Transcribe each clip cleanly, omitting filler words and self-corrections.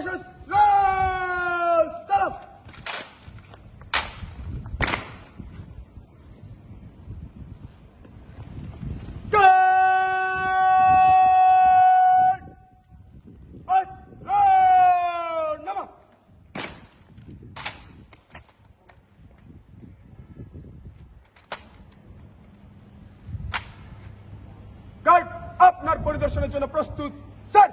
সশস্ত্র সালাম। গার্ড আপনার পরিদর্শনের জন্য প্রস্তুত স্যার।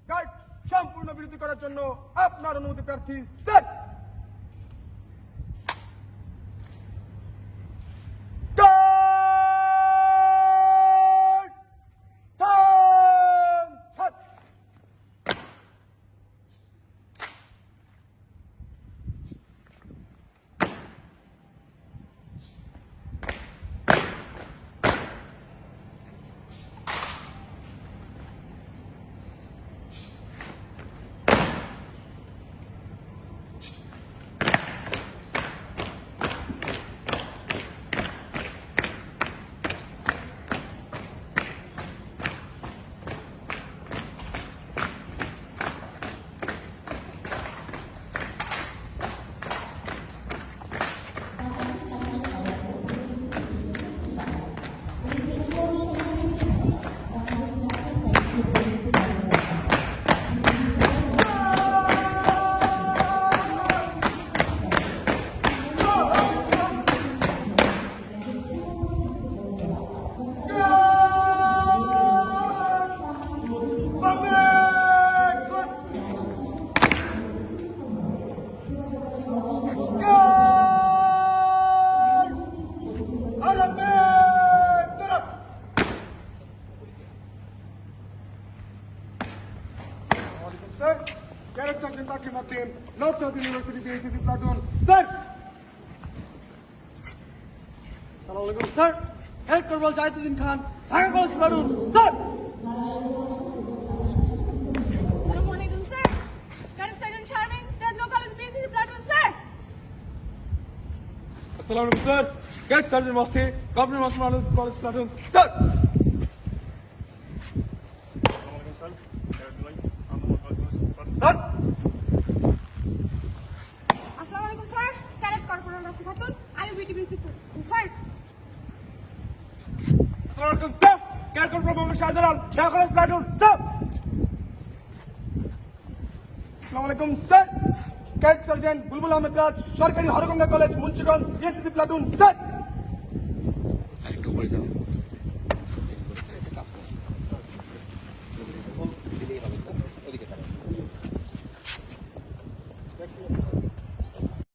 গার্ড সম্পূর্ণ বিরতি করার জন্য আপনার অনুমতি প্রার্থী sir. Sir, Cadet Sergeant Takim Atin, North South University BACC Platoon. Sir! Assalamualaikum, sir. Head Corporal Jahiduddin Khan, Dhaka College Platoon. Sir! Assalamualaikum, sir. Cadet Sergeant Charming, Tesco College BACC Platoon, sir. Assalamualaikum, sir. Cadet Sergeant Wasi, Governor Masman College Platoon. Sir! Sir! Assalamualaikum, sir. Cadet Corporal Rafi Khatun, IUBT BACC Platoon, sir. Assalamualaikum, sir. Cadet Corporal Mohammad Shahjalan, Dhaka College Platoon. Sir! Assalamualaikum, sir. Cadet Sergeant Bulbul Ahmed Raj, Sarkari Haraganga College, Munshigঞ্জ BACC Platoon. Sir!